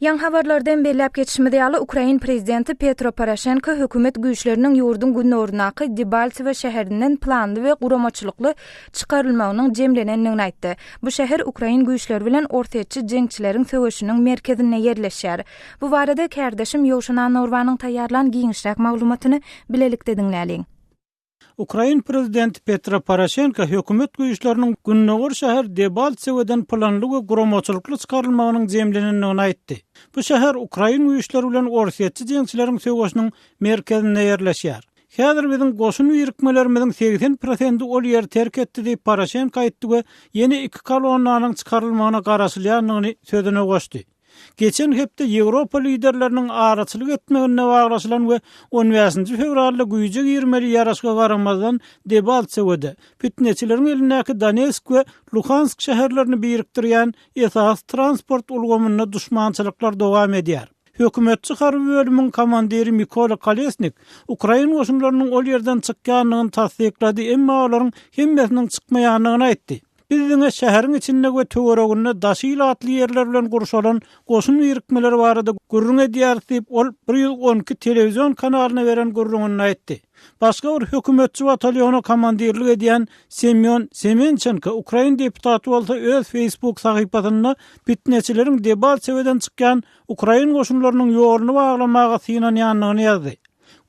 Yan habarlardan belläp geçişmediýaly Ukraina prezidenti Petro Poroshenko hökümet güýçleriniň ýurdun günnordunaky Debaltsevo şäherinden planly we guramaçylykly çykarylmagynyň jemlenendigini aýtdy. Bu şäher Ukraina güýçleri bilen ortaçy jeňçileriň söwüşiniň merkezine ýerleşýär. Bu barada kärdeşim Ýowşan Norwanyň taýýarlan giňişräk maglumatyny bilelikde dinläliň. Ukraina prezidenti Petro Poroshenko hökümet güýçleriniň Günnogor şäher Debaltsewodan planly we guramaçylykly çykarylmagynyň jemlenendigini aýtdy. Bu şäher Ukraina güýçleri bilen ortaçy jeňçileriň söwüşiniň merkezine ýerleşýär. Häzir biziň goşun ýerikmelerimiziň 80% ol ýer terk etdi diýip Poroshenko aýtdy we ýeni 2 kolonnanyň çykarylmagyna garaşylýanlygyny sözüne goşdy. Geçen hepde Ýewropa liderleriniň araçylyk etmegine baglaşylan we 15-nji fevralda güýje girmeli ýaraşga garamazdan Debaltsewoda pitneçileriň elindäki Donetsk we Luhansk şäherlerini birikdirýän esas transport ulgamyna duşmançylyklar dowam edýär. Hökümetçi harby bölümüň komandiri Mikola Kolesnik Ukraina goşunlarynyň ol ýerden çykýanlygyny tasdiklady, emma olaryň hemmesiniň çykmaýanlygyny aýtdy. Bizdiňe şäheriň içinde we töwereginde daşyly atly ýerler bilen gurşalan goşun ýerikmeleri barada gurrun edýär diýip ol 112 telewizion kanalyna beren gurrunyny aýtdy. Başga bir hökümetçi batalyonu komandirlik edýän Semyon Semenchenko Ukraina deputaty bolsa öz Facebook sahypasyna pitneçileriň Debaltsewodan çykýan Ukraina goşunlarynyň ýoluny baglamaga synanýanlygyny ýazdy.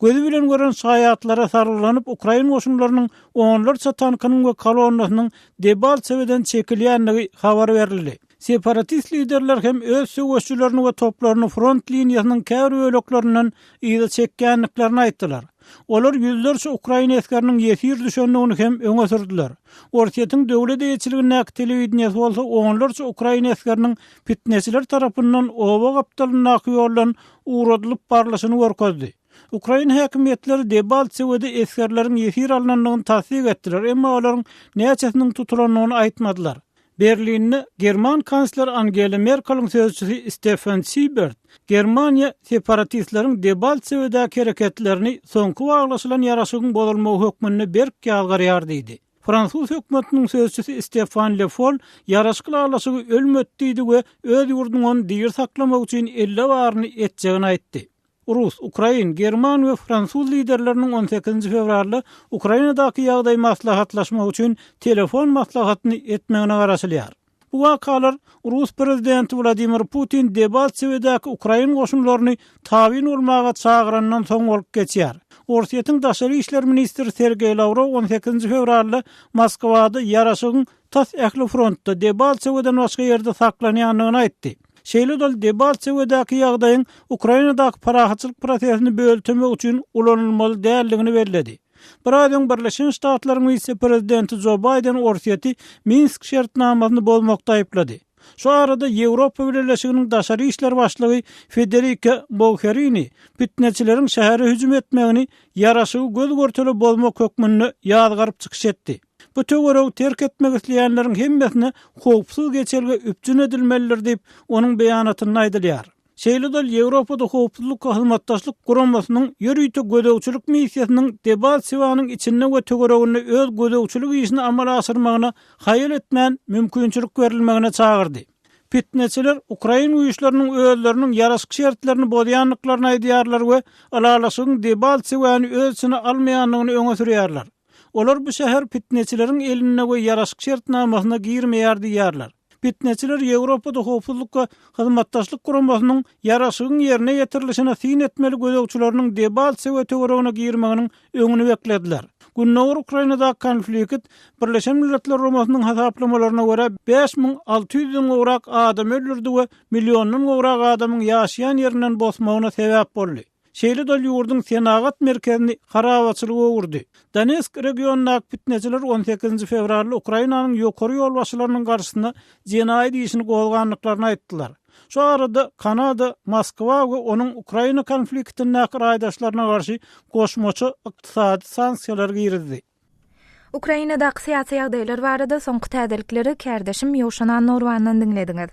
Gözü bilen gören şaýatlara sarylanyp Ukraina goşunlarynyň onlarça tankynyň we kolonnasynyň Debaltsewodan çekilýänligi habar berildi. Separatist liderler hem öz söwüşçülerini we toplaryny front liniýasynyň käbir böleklerinden ýygy çekýänliklerini aýtdylar. Olar ýüzlerçe Ukraina eskeriniň ýetir düşenligini hem öňe sürdiler. Ortaýatyň döwlet eýetçiligindäki telewiziýasy bolsa onlarça Ukraina eskeriniň pitneçiler tarapyndan oba gapdalyna ýollan uğradylyp barlaşyny görkezdi. Ukraina häkimetleri Debaltsewoda eskerleriň ýetir alnanlygyny tasdik etdiler, emma olaryň näçesiniň tutulanlygyny aýtmadylar. Berlinne German kansler Angela Merkel'in sözcüsü Stefan Seibert, Germaniya separatistleriň Debaltsewodaky hereketlerini soňky baglaşylan ýaraşygyň bolmagy hökmüne berk ýalgarýar diýdi. Fransuz hökümetiniň sözcüsü Stefan Le Foll ýaraşyky aglaşygy ölmetdi we öz ýurduny diýer saklamak üçin 50 baryny etjegini aýtdy. Rus, Ukraina, German we Fransuz liderleriniň 18 fevralda Ukrainadaky ýagdaý maslahatlaşmak üçin telefon maslahatyny etmegine garaşylýar. Bu wakalar Rus prezidenti Vladimir Putin Debaltsewodaky Ukraina goşunlaryny tabin bolmaga çagyrandan soň bolup geçýär. Ortaýatyň daşary işler ministri Sergey Lavrov 18 fevralda Moskwada ýaraşygyň tas ähli frontda Debaltsewodan başga ýerde saklanýanlygyny aýtdy. Şeýle-dol Debaltsewodaky ýagdaýyň Ukrainadaky parahatçylyk prosesini böltemek üçin ulanylmaly däldigini bellädi. Birazdan Birleşen Ştatlaryň vice-prezidenti Joe Biden ortaýaty Minsk şertnamasyny bozmakda aýplady. Şu arada Ýewropa Birleşiginiň daşary işler başlygy Federica Mogherini pitneçileriň şähere hüjüm etmegini ýaraşygy göz görteli bozmak hökmüne ýazgaryp çykyş etdi. Bu töwereg terk etmek isleýänleriň hemmesine howpsuz geçerge üpjün edilmelidir diýip onuň beýanatyny aýdylýar. Şeýle-dol Ýewropada howpsuzlyk hyzmatdaşlyk guramasynyň ýörüýte gödäwçilik missiýasynyň Debaltsewonyň içinde we töwereginde öz gödäwçilik işini amala aşyrmagyna haýal etmän mümkinçilik berilmegine çagyrdy. Pitneçiler Ukraina güýçleriniň özleriniň ýaraşyk şertlerini bozýanlyklaryny aýdýarlar we alalaşygyň Debaltsewony özüne almaýanlygyny öňe sürýärler. Olar bu şäher pitneçileriň eline we ýaraşyk şertnamasyna girmeýär diýýärler. Pitneçiler Ýewropada howpsuzlykka hyzmatdaşlyk guramasynyň ýaraşygyň ýerine ýetirilişine syn etmeli gödäwçileriniň Debaltsewo töweregine girmeginiň öňüni beklediler. Günnogor Ukrainada konflikt Birleşen Milletler Guramasynyň hasaplamalarına görä 5600-den gowrak adam öldürdi we millionyň gowrak adamyň ýaşaýan ýerinden bosmagyna sebäp boldy. Şeýle-dol ýurdun senagat merkezini harabaçylyga urdy. Donetsk regionunaky pitneçiler 18 fevralda Ukrainanyň ýokary ýol başlarynyň garşysyna jenaý diýişini gowganlyklaryny aýtdylar. Şu arada Kanada, Moskwa we onuň Ukraina konfliktine aýdaşlaryna garşy goşmaçy ykdysady sanksiýalar girdi. Ukrainadaky syýasy ýagdaýlar barada soňky täzelikleri kärdeşim Ýowşan Norwanyň dinlediňiz.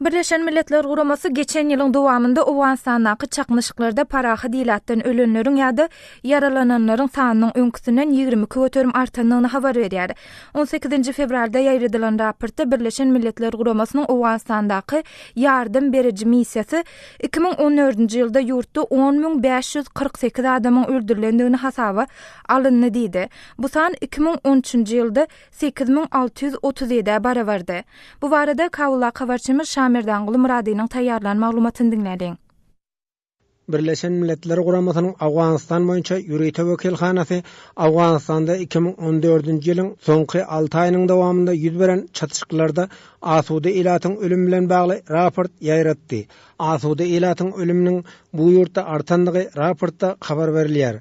Birleşen Milletler Guraması geçen ýylyň dowamynda Awganistandaky çakmyşyklarda parahy diýilatdan ölenleriň ýa-da yaralananlaryň sanynyň öňküsinden 20 köterim artanlygyny habar berýär. 18 fevralda ýaýradylan raportda Birleşen Milletler Guramasynyň Awganistandaky ýardym beriji missiýasy 2014-nji ýylda ýurtda 10.548 adamyň öldürilendigini hasaba alyndy diýdi. Bu san 2013-nji ýylda 8.637 barabardy. Bu barada Kabulda habarçymyz Merdangyly Muradynyň taýýarlan maglumatyny dinlädiň. Birleşen Milletler Guramasynyň Awganistan boýunça ýürüýte wekilhanasy Awganistanda 2014-nji ýylyň soňky 6 aýynyň dowamynda ýüz beren çatışyklarda asuda ilatyň ölümi bilen bagly raport ýaýratdy. Asuda ilatyň ölüminiň bu ýurtda artandygy raportda habar berilýär.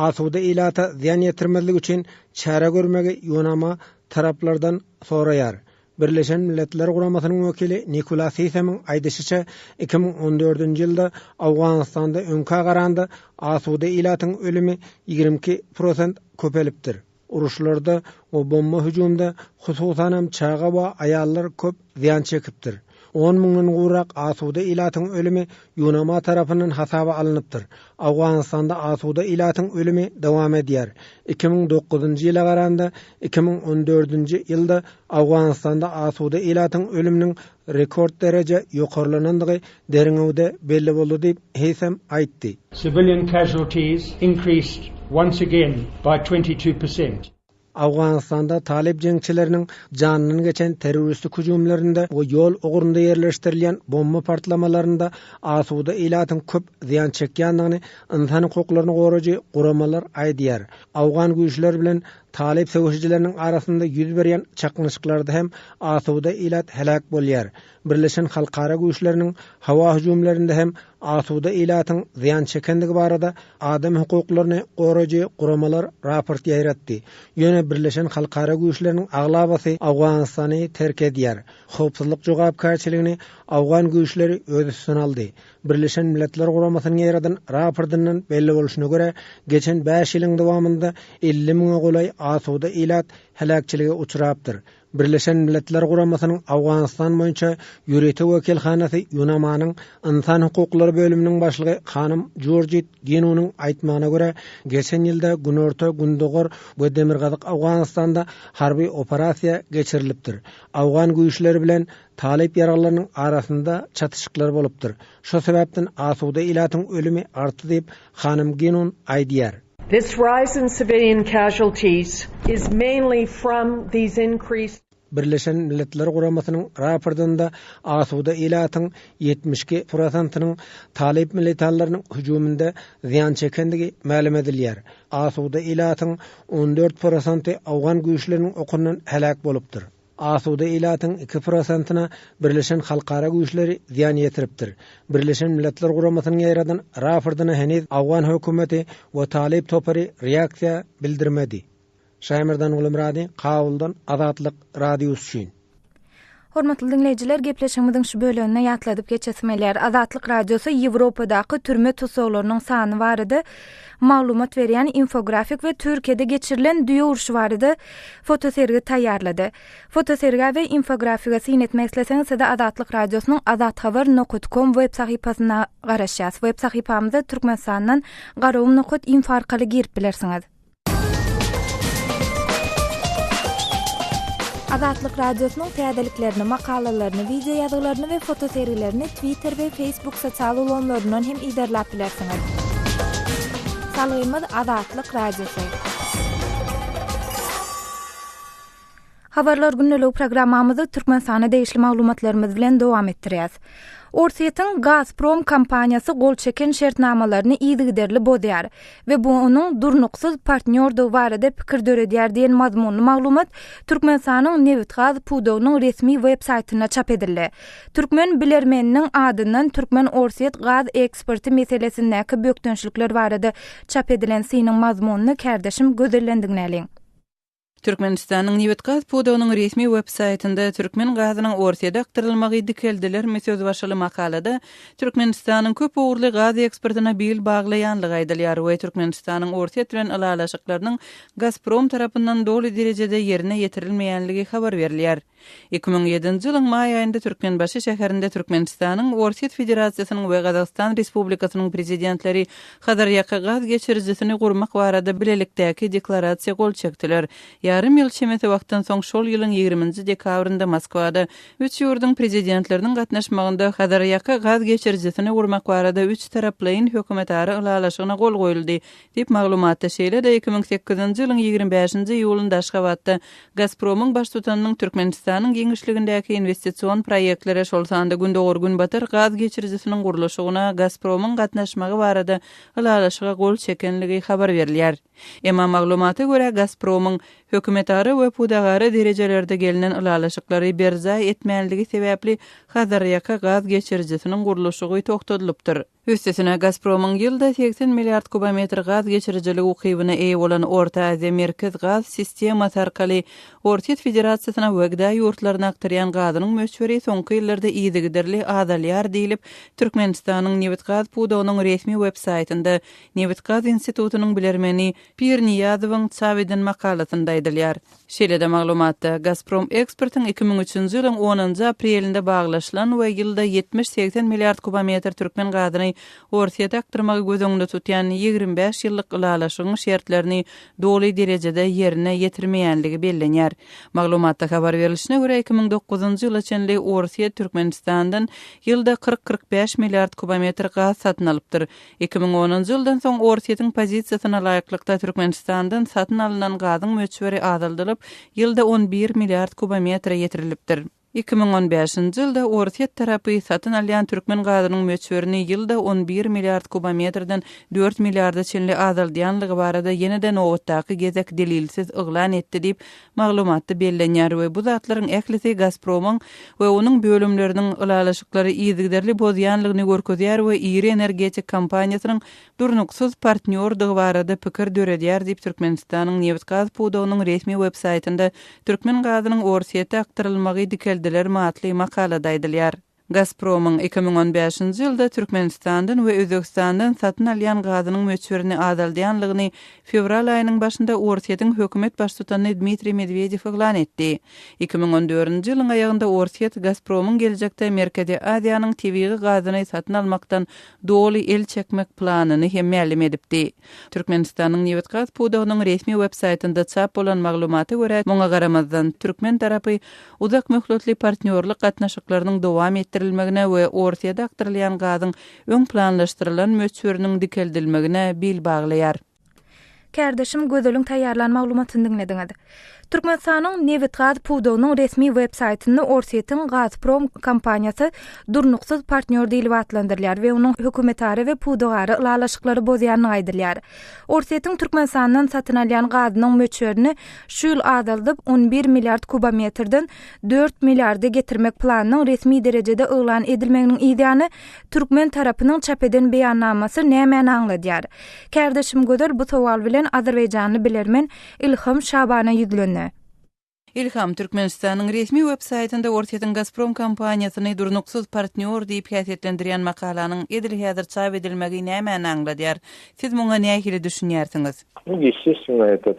Asuda ilata ziýan ýetirmezlik üçin çäre görmegi ýonama taraplardan soraýar. Birleşen Milletler Guramasynyň wekili Nikola Sisem'in aýdyşyça 2014-nji ýylda Awganistanda öňkä garanda asuda ilatyň ölümi 22% köpelipdir. Uruşlarda o bomba hüjumda hususan çağa we aýallar köp ziýan çekipdir. 10 miňden gurak asuda ilatyň ölümi ýonama tarapyndan hasaba alınıpdyr. Awganistanda asuda ilatyň ölümi dowam edýär. 2009-njy ýyla garanda 2014-nji ýylda Awganistanda asuda ilatyň ölüminiň rekord derece ýokarlanandygy deriňewde belli boldy diýip Heysem aýtdy. Civilian casualties increased once again by 22%. Awganistanda talip jeňçileriniň janyny geçen terroristlik hüjumlarynda we ýol ogurunda ýerleşdirilen bomba partlamalarynda asuda ilatyň köp ziýan çekýändigini insan hukuklaryny goragy guramalar aýdýar. Awgan güýçler bilen talip söwüşçileriniň arasynda ýüz berýän çakmyşyklarda hem asuda ilat helak bolýar. Birleşen halkara güýçleriniň hawa hüjumlarynda hem asuda ilatyň ziýan çekendigi barada adam hukuklaryny goragy guramalar raport ýaýratdy. Ýöne Birleşen halkara güýçleriniň aglabasy Awganistany terk edýär. Howpsuzlyk jogapkärçiligini Awgan güýçleri öz üstüne aldy. Birleşen Milletler Guramasynyň ýaradan raportyndan belli boluşyna görä, geçen 5 ýylyň dowamynda 50 miňe golay asuda ilat helakçylygy uçurapdyr. Birleşen Milletler Guramasynyň Awganistan boýunça ýürüýte wekilhanasy Ýunamanyň insan hukuklary bölüminiň başlygy hanym Georgette Genunyň aýtmagyna görä, geçen ýylda günorta gündogor we demirgazyk Awganistanda harby operasiýa geçirilipdir. Awgan güýçleri bilen talip yaralarynyň arasynda çatışyklar bolupdyr. Şo sebäpden asuda ilatyň ölümi artdy diýip hanym Genun aýdýar. This rise in civilian casualties is mainly from these increased Birleşen Milletler Guramasynyň raportynda asuda ilatyň 72%-nyň talip militarlarynyň hüjumynda ziýan çekendigi ma'lum edilýär. Asuda ilatyň 14%y Awgan güýçleriniň okundan helak bolupdyr. Asuda ilatyň 2%-na Birleşen halkara güýçleri ziýan ýetiripdir. Birleşen Milletler Guramasynyň ýaradan raportyna heniz Awgan hökümeti we talip topary reaksiýa bildirmedi. Şaýmerdan Murady, Kabuldan Azatlyk Radiosu üçin. Hormatly dinleýijiler, gepleşigimiziň şu bölümine ýatladyp geçesimler. Azatlyk Radiosu Ýewropadaky türme tutsaglarynyň sany barady maglumat berýän infografik we Türkiýede geçirilen düýe uruşy barady fotosergi taýýarlady. Fotosergi we infografika synetmek isleseňiz de Azatlyk Radiosynyň azathabar.com web sahypasyna garaşýas. Web sahypamyzda türkmenistandan garawum.info arkaly girip bilersiňiz. Azatlyk Radiosynyň täzeliklerini, makalalaryny, video ýazgalaryny we fotosergilerini Twitter we Facebook sosial ulanlaryndan hem iderläp bilersiňiz. Salymyz Azatlyk Radiosu. Habarlar günnelik programmamyzy Türkmenistana değişli maglumatlarymyz bilen dowam etdirýäs. Orsiýetin Gazprom kompaniýasy gol çeken şertnamalaryny ýygyderli bodýar we bu onuň durnuksuz partnýordygy barada pikir döredýär diýen mazmunly maglumat Türkmenistanyň Neftgaz Pudowynyň resmi web saýtyna çap edildi. Türkmen bilermeniniň adyndan Türkmen Orsiýet gaz eksporty meselesindäki bökdönçlikler barada çap edilen synyň mazmunyny kärdeşim gözellendirýär. Türkmenistanyň Niwet gaz pudowynyň resmi websaytynda türkmen gazynyň ortaya aktarylmagy dikeldiler mesöz başly makalada Türkmenistanyň köp ugurly gaz eksportyna bil baglaýanlygy aýdylýar we Türkmenistanyň ortaya türen alalaşyklarynyň Gazprom tarapyndan doly derejede ýerine ýetirilmeýänligi habar berilýär. 2007-nji ýylyň may aýynda Türkmenbaşy şäherinde Türkmenistanyň Orsiýet Federasiýasynyň we Gazagystan Respublikasynyň prezidentleri Hadarýaka gaz geçirjisini gurmak barada bilelikdäki deklarasiýa gol çekdiler. Yarım ýyl çemeti wagtdan soň şol ýylyň 20-nji dekabrynda Moskwada 3 ýurdun prezidentleriniň gatnaşmagynda Hadarýaka gaz geçirjisini gurmak barada 3 taraplaýyn hökümetary ulalaşygyna gol goýuldy diýip maglumatda şeýle-de 2008-nji ýylyň 25-nji ýulynda Aşgabatda Gazpromyň baş tutanynyň Türkmenistan giňişligindäki investisiýon proýektlere şol sanda gündogor gün batar gaz geçirjisiniň guruluşyna Gazpromyň gatnaşmagy barada ulalaşyga gol çekenligi habar berilýär. Emma maglumaty görä Gazpromyň hökümetary we pudagary derejelerde gelinen ulalaşyklary berzay etmänligi sebäpli Hadarýaka gaz geçirjisiniň guruluşy toktadylypdyr. Üstesine Gazpromyň ýylda 80 milliard kubometr gaz geçirjiligi ukybyna eýe bolan Orta Aziýa merkez gaz sistemasi arkaly Orsiýet Federasiýasyna wegda ýurtlaryna aktarýan gazynyň möçberi soňky ýyllarda ýygyderli adalýar diýilip Türkmenistanyň Niwet gaz pudowynyň resmi websaytynda Niwet gaz institutynyň bilermeni Pir Niýazowyň çap makalatynda aýdylýar. Şeýle-de maglumatda Gazprom eksportyň 2003-nji ýylyň 10-njy aprelinde baglaşylan we ýylda 70-80 milliard kubometr türkmen gazyny Orsiýete aktarmagy göz öňünde tutýan 25 ýyllyk ulalaşygyň şertlerini doly derejede ýerine ýetirmeýänligi bellenýär. Maglumatda habar berilişine görä 2009-njy ýyla çenli Orsiýet Türkmenistandan ýylda 40-45 milliard kubometr gaz satyn alypdyr. 2010-njy ýyldan soň Orsiýetiň pozisiýasyna laýyklykda Türkmenistandan satyn alynan gazyň möçberi azaldylyp ýylda 11 milliard kubometr ýetirilipdir. 2015-nji ýylda Orsiýet tarapy satyn alýan türkmen gazynyň möçberini ýylda 11 milliard kubometrden 4 milliarda çenli azaldýanlygy barada ýene-de nowatdaky gezek delilsiz yglan etdi diýip maglumatda bellenýär we bu zatlaryň ählisi Gazpromyň we onuň bölümleriniň ulalaşyklary ýygyderli bozýanlygyny görkezýär we iri energetik kompaniýasynyň durnuksuz partnýordygy barada pikir döredýär diýip Türkmenistanyň Niwet gaz pudowynyň resmi websaytynda türkmen gazynyň Orsiýete aktarylmagy dikeldi matly makalada aýdylýar. Gazpromyň 2015-nji ýylda Türkmenistandan we Özbekistandan satyn alýan gazynyň möçberini azaldýanlygyny fevral aýynyň başynda Orsiýetiň hökümet baştutany Dmitri Medvedew ýylan etdi. 2014-nji ýylyň aýagynda Orsiýet Gazpromyň geljekde Merkezi Aziýanyň tebigy gazyny satyn almakdan doly el çekmek planyny hem ma'lum edipdi. Türkmenistanyň Niwet gaz pudowynyň resmi websaytynda çap bolan maglumaty görä, muňa garamazdan türkmen tarapy uzak möhletli partnýorlyk gatnaşyklarynyň dowam etdirilmegine we Orsiýede aktarylýan gazyň öň planlaşdyrylan möçberiniň dikeldilmegine bil baglaýar. Kärdeşim gözeliň taýýarlan maglumatyny dinlediňiz. Türkmenistanyň Niwet gaz pudowynyň resmi websaytyny Orsiýetiň Gazprom kompaniýasy durnuksuz partnýor diýilip atlandyrylýar we onuň hökümetary we pudogary ulalaşyklary bozýanyny aýdylýar. Orsiýetiň Türkmenistandan satyn alýan gazynyň möçberini şu ýyl azaldyp 11 milliard kubometrden 4 milliarda getirmek planynyň resmi derejede yglan edilmeginiň ideýany türkmen tarapynyň çap eden beýannamasy näme aňladýar. Kärdeşim gözel bu sowal bilen Azerbaýjanly bilermen Ilham Şabana ýüzlendi. Ilham Türkmenistanyň resmi websaytynda Orsiýetiň Gazprom kompaniýasyny durnuksuz partnýor diýip häsiýetlendirýän makalanyň edil häzir çap edilmegi näme aňladýar? Siz muňa nähili düşünýärsiňiz? Естественно, этот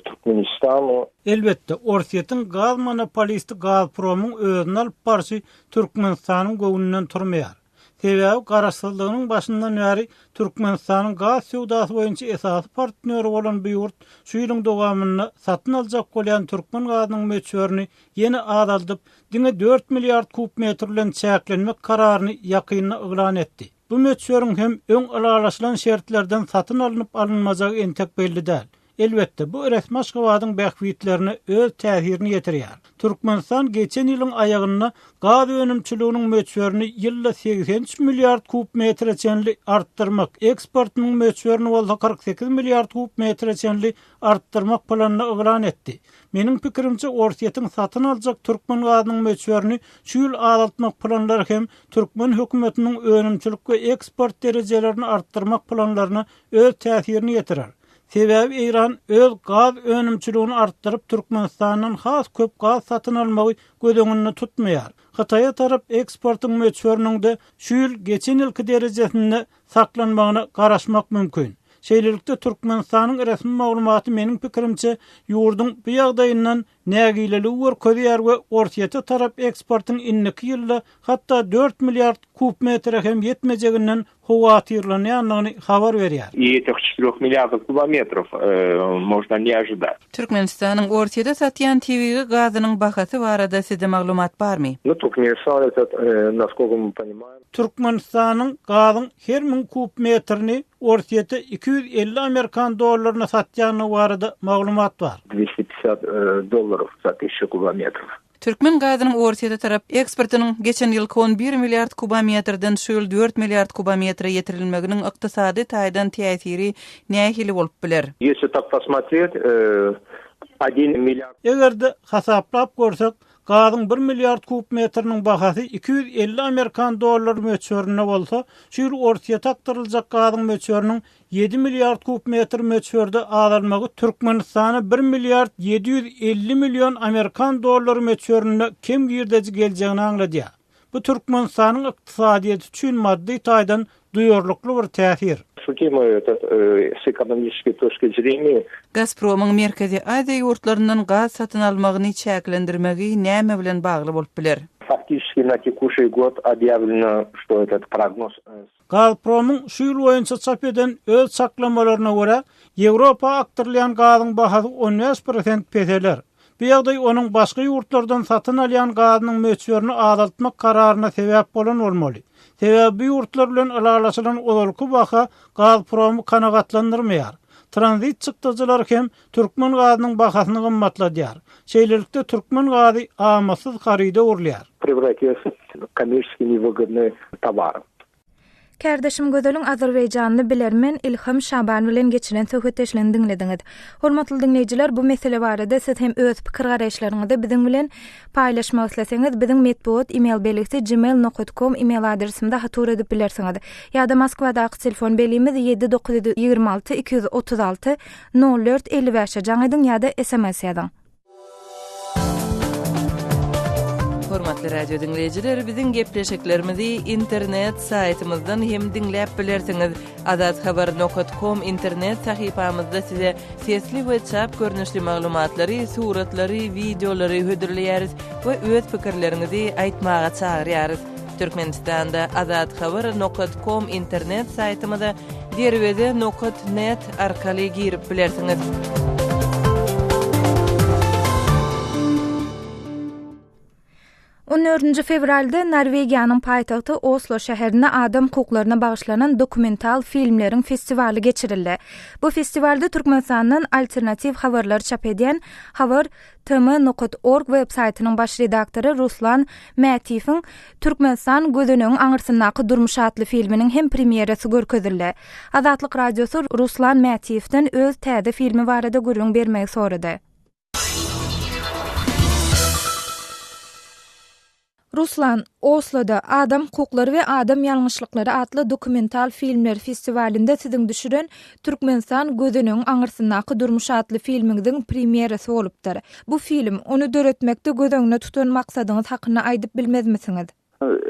Türkmenistan Elbette Orsiýetiň gaz monopolisti Gazpromyň özüne alyp barşy Türkmenistanyň göwnünden turmaýar. Sebäbi garaşsyzlygynyň başyndan bäri Türkmenistanyň gaz sowdasy boýunça esasy partnýory bolan bu ýurt şu ýylyň dowamyny satyn aljak bolýan türkmen gazynyň möçberini ýene azaldyp, diňe 4 milliard kubmetr bilen çäklenmek kararyny ýakynyna yglan etdi. Bu möçberiň hem öň alalaşylan şertlerden satyn alınıp alınmajagy entek belli däl. Elbette bu resmi Aşgabatyň bähwitlerini öz täsirini ýetirýär. Türkmenistan geçen ýylyň aýagyna gaz önümçiliginiň möçberini ýylda 83 milliard kubmetre çenli artdyrmak, eksportynyň möçberini bolsa 48 milliard kubmetre çenli artdyrmak planyny yglan etdi. Meniň pikirimçe Orsiýetiň satyn aljak türkmen gazynyň möçberini şu ýyl azaltmak planlary hem türkmen hökümetiniň önümçilik we eksport derejelerini artdyrmak planlaryna öz täsirini ýetirer. Sebäbi İran öz gaz önümçülüğünü artdyryp Türkmenistandan has köp gaz satyn almagy gödeňini tutmaýar. Hataya tarap eksportyň möçberiniňde şu ýyl geçen ýylky derejesinde saklanmagyna garaşmak mümkin. Şeýlelikde Türkmenistanyň resmi maglumaty meniň pikirimçe ýurduň bu ýagdaýyndan nägileli görkezýär we ortaýa tarap eksportyň inniki ýylda hatda 4 milliard kub metre hem yetmejeginden howatyrlanýanyny habar berýär. И этих 4 миллиардов кубометров можно не ожидать. Türkmenistanyň ortaýa satýan TV gazynyň bahasy barada size maglumat barmy? Ну, Туркменистан, насколько мы понимаем. Türkmenistanyň gazyň her 1000 kub metrini ortaýa 250 Amerikan dollaryna satýany barada maglumat bar. $250 за 1000 кубометров. Türkmen gazynyň ortaýa tarap eksportynyň geçen ýylky 11 milliard kubometrden şöyle 4 milliard kubometre ýetirilmeginiň ykdysady taýdan täsiri nähili bolup biler? Если так посмотреть, 1 миллиард. Egerde hasaplap görsek, gazyň 1 milliard kub metriniň bahasy 250 Amerikan dollary möçberine bolsa, şu ýyl ortaýa takdyryljak gazyň möçberiniň 7 milliard kub metr möçberde alınmagy Türkmenistana 1 milliard 750 milyon Amerikan dollary möçberine kim girdeji geljegini aňladýar. Bu Türkmenistanyň ykdysadyety üçin maddi taýdan duýarlykly bir täsir. Судим этот с экономической точки зрения. Gazpromyň Merkezi Aziýa ýurtlaryndan gaz satyn almagyny çäklendirmegi näme bilen bagly bolup biler? Фактически на текущий год объявлено, что этот прогноз. Gazpromyň şu ýyl boýunça çap eden öz saklamalaryna görä, Ýewropa akdyrlayan gazyň bahasy 15% peseler. Bu ýagdaý onuň başga ýurtlardan satyn alýan gazynyň möçberini azaltmak kararyna sebäp bolan bolmaly. Sebäbi ýurtlar bilen alalaşylan olurky baha Gazpromy kanagatlandyrmaýar. Transit çykdyjylar hem türkmen gazynyň bahasyny gymmatladýar. Şeýlelikde türkmen gazy amasyz haryda urlýar. Превратился в коммерчески невыгодный товар. Kardeşim Gözel'in Azerbaycanlı bilermen İlham Şaban bilen geçiren söhbetleşlerini dinlediňiz. Hormatly dinleýijiler, bu mesele barada siz hem öz pikir garaşlaryňyzy biziň bilen paýlaşmak isleseňiz, biziň medpuat email belgisi gmail.com email adresimde hatur edip bilersiňiz. Ýa-da Moskwadaky telefon belgimiz 79226 236 04 55 jaňydyň ýa-da SMS ýazyň. Hormatly radio dinleýijiler, biziň gepleşiklerimizi internet saýtymyzdan hem dinläp bilersiňiz. azadhabar.com internet sahypamyzda size sesli we çap görnüşli maglumatlary, suratlary, videolary hödürleýäris we öz pikirlerinizi aýtmaga çagyrýarys. Türkmenistanda azadhabar.com internet saýtymyza derwede.net arkaly girip bilersiňiz. 14 fevralda Norwegiýanyň paýtagty Oslo şäherine adam hukuklaryna bagyşlanan dokumental filmleriň festivali geçirildi. Bu festivalda Türkmenistandan alternativ habarlar çap edýän habar.tm.org web saýtynyň baş redaktory Ruslan Mätiýewiň Türkmenistan gödünüň aňyrsyndaky durmuş atly filminiň hem premieresi görkezildi. Azatlyk radiosu Ruslan Mätiýewden öz täze filmi barada görüň bermegi sorady. Ruslan, Oslo'da Adam Hukuklary we Adam Ýalňyşlyklary atly dokumental filmler festivalinde siziň düşüren Türkmenistan gözüniň aňyrsyndaky durmuş atly filmiňiň premieresi bolupdyr. Bu film onu döretmekde gözüňde tutan maksadyňyz hakyna aýdyp bilmezmisiňiz?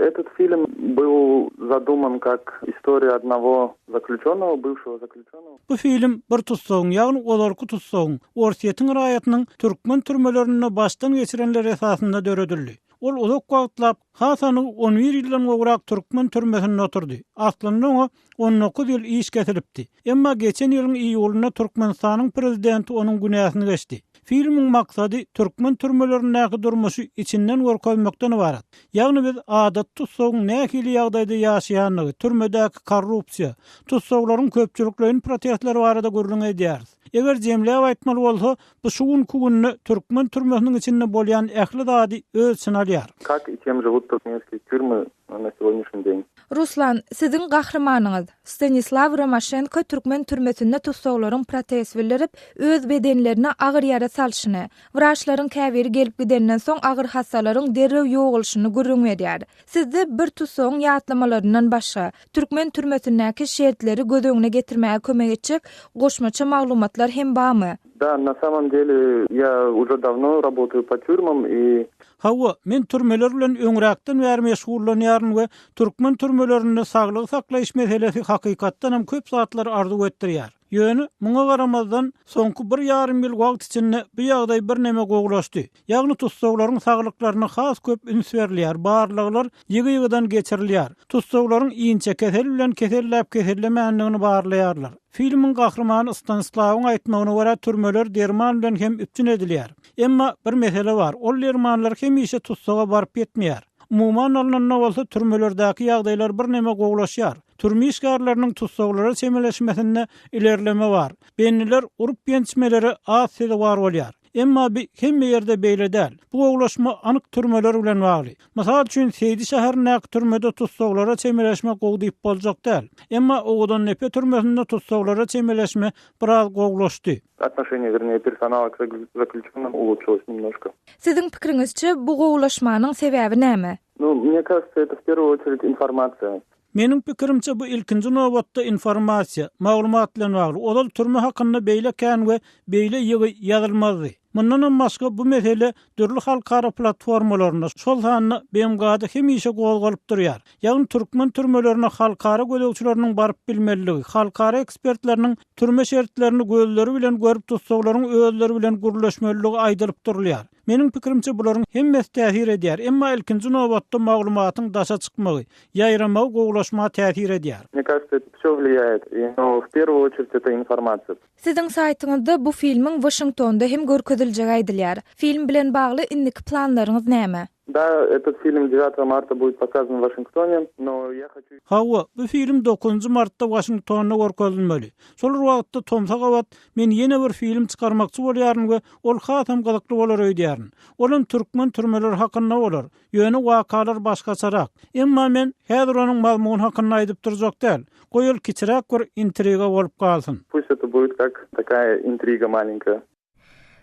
Этот фильм был задуман как история одного заключенного, бывшего заключенного. Bu film bir tutsaň, ýagny olarky tutsaň, ortaýatyň raýatynyň türkmen türmelerini başdan geçirenler esasında döredildi. Ol uzak wagtlap hasany 11 ýyldan gowrak türkmen türmesinde oturdy. Aslynda o 19 ýyl iş getiripdi. Emma geçen ýylyň iýulynda Türkmenistanyň prezidenti onuň günäsini geçdi. Filmiň maksady türkmen türmelerindäki durmuşy içinden görkezmekden ibarat. Ýagny biz adat tutsaň nähili ýagdaýda ýaşaýanlygy, türmedäki korrupsiýa, tutsaglaryň köpçülikleriniň protestleri barada görüň edýäris. Eger jemläp aýtmaly bolsa, bu şugun kugunny türkmen türmesiniň içinde bolýan ähli zady ölçün alýar. Как и чем живут туркменские тюрьмы на сегодняшний день? Ruslan, sizin gahrymanyňyz Stanislav Romashenko türkmen türmesinde tutsaglaryň proteswillerip öz bedenlerine agyr ýara salşyny, wraçlaryň käbiri gelip gidenden soň agyr hassalaryň derrew ýoğulşyny görüňmedýär. Sizde bir tutsagyň ýatlamalarynyň başga türkmen türmesindäki şertleri göz öňüne getirmäge kömek etjek goşmaça maglumatlar hem barmy? Да, на самом деле я уже давно работаю по тюрьмам и Hawa, men türmeler bilen öňräkden bäri meşgullanýaryn we türkmen türmelerinde saglygy saklaýyş meselesi hakykatdan hem köp saatlar arzu etdirýär. Ýöne, muňa garamazdan soňky 1,5 ýyl wagt içinde bu ýagdaý bir neme gowulaşdy. Ýagny tutsaglaryň saglyklaryna has köp üns berilýär, barlygylar ýygy-ýygydan geçirilýär. Tutsaglaryň iňçe kesel bilen keselläp kesellemänligini barlaýarlar. Filmin gahrymany Stanislawyň aýtmagyna görä türmeler derman bilen hem üpçün edilýär. Emma bir mesele bar, ol dermanlar hemişe tutsaga baryp ýetmeýär. Umuman alnanda bolsa türmelerdäki ýagdaýlar bir neme gowulaşýar. Türme işgärleriniň tutsaglara çemeleşmesinde ilerleme bar. Benniler urup ýençmeleri az sede bar bolýar. Emma hemme ýerde beýle däl. Bu gowulaşma anyk türmeler bilen bagly. Masal üçin Seydi şäherindäki türmede tutsaglara çemeleşme gowdyp boljak däl. Emma oňdan nepe türmesinde tutsaglara çemeleşme biraz gowulaşdy. отношение, вернее, персонала к заключенным улучшилось немножко. Sizin pikiriňizçe bu gowulaşmanyň sebäbi näme? Ну, мне кажется, это в первую очередь информация. Menin pikirimçe bu ilkinci nowatda informasiýa, maglumat bilen bagly. Odal türme hakynda beýle kän we beýle ýazylmazdy. Mundan başga bu mesele dürli halkara platformalarynda şol sanyny BMG'da hemişe gowgalyp durýar. Ýagny türkmen türmelerine halkara gözegçileriniň baryp bilmeligi, halkara ekspertleriniň türme şertlerini gözleri bilen görüp tutsaglaryň özleri bilen gurulşmeligi aýdylyp durulýar. Menin pikirimçe bularyň hemmesi täsir edýär, emma ilkinji nowatda maglumatyň daşa çykmagy, ýaýramagy gowulaşma täsir edýär. Мне кажется, это всё влияет, но в первую очередь это информация. Sizin saytyňyzda bu filmiň Washingtonda hem görkezilýägi aýdylýar. Film bilen bagly indiki planlaryňyz näme? Да, этот фильм 9 марта будет показан в Вашингтоне, но я хочу... Hawa, bu film 9 martda Washingtonda görkezilmeli. Şol wagtda Tom Sagawat men ýene bir film çykarmakçy bolýaryn we ol hasam gazakly bolar öýdýäryn. Olan türkmen türmeler hakynda bolar. Ýöne wakalar başgaçarak. Emma men häzir onuň mazmuny hakynda aýdyp durjak däl. Goýul kiçirak bir intriga bolup galsyn. Пусть это будет как такая интрига маленькая.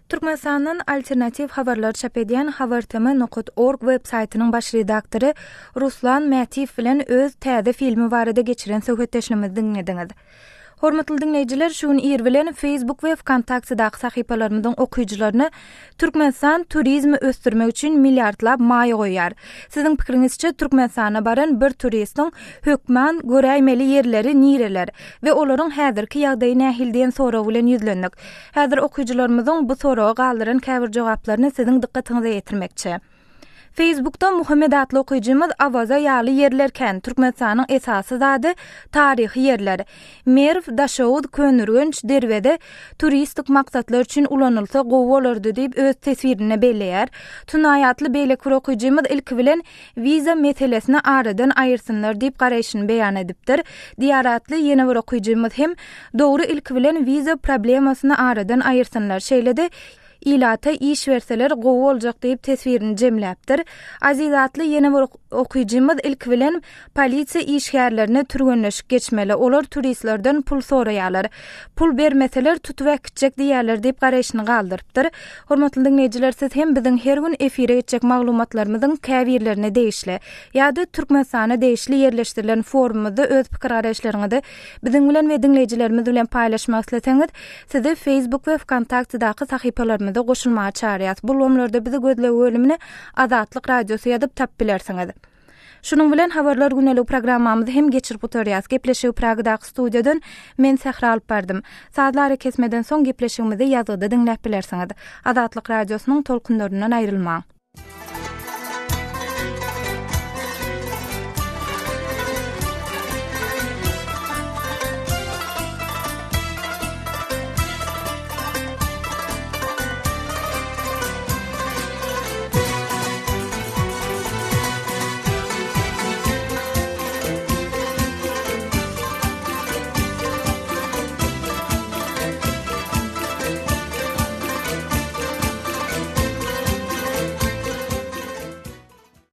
Türkmenistan'ın alternativ habarlar çap edýän habartama.org web saytynyň baş redaktory Ruslan Mätiýew bilen öz täze filmi barada geçiren söhbetleşmemizi dinlediňiz. Hormatly dinleýijiler, şuň ýer bilen Facebook we WhatsApp sahypalarymyzyň okuýjylaryny Türkmenistan turizmi ösdürmek üçin milliardlap maý goýar. Siziň pikiriňizçe Türkmenistana baran bir turistiň hökman göräýmeli ýerleri nireler we olaryň häzirki ýagdaýy nähilden soraw bilen ýüzlendik. Häzir okuýjylarymyzyň bu sorawa galdyran käbir jogaplaryny siziň dikkatiňize ýetirmekçi. Facebook'ta Muhammed adlı okuyucumuz avaza ýaly ýerlerken Türkmenistanyň esasy zady taryhy ýerler. Merv Daşawud Könürgünç derwede turistik maksatlar üçin ulanylsa gowy bolardy diýip öz tesbirini belleýär. Tunaýatly beýlek bir okuyucumuz ilki bilen viza meselesini aradan aýyrsynlar diýip garaýşyny beýan edipdir. Diýaratly ýene bir okuyucumuz hem dogry ilki bilen viza problemasyny aradan aýyrsynlar şeýledi. İlata iş verseler gowy boljak diýip tesbirini jemläpdir. Azizatly ýene bir okuyjymyz ilk bilen polisiýa işgärlerini türgünleşip geçmeli. Olar turistlerden pul soraýarlar. Pul bermeseler tutup gitjek diýerler diýip garaýşyny galdyrypdyr. Hormatly dinleýijiler, siz hem biziň her gün efire geçjek maglumatlarymyzyň käbirlerini değişle ýa-da Türkmenistana değişli ýerleşdirilen forumda öz pikir garaýşlaryňyzy biziň bilen we dinleýijilerimiz bilen paýlaşmak isteseňiz, sizi Facebook we WhatsApp sahypalarymyzda goşulmağa çağırýas. Bu lomlarda bizi gözlegi bölümini Azatlyk radiosu ýazyp tap bilersiňiz. Şunun bilen habarlar günelik programmamyzy hem geçirip oturýas. Gepleşiw Pragdaky studiýadan men Sehra alyp bardym. Saatlary kesmeden soň gepleşigimizi ýazyda dinläp bilersiňiz. Azatlyk radiosynyň tolkunlaryndan aýrylmaň.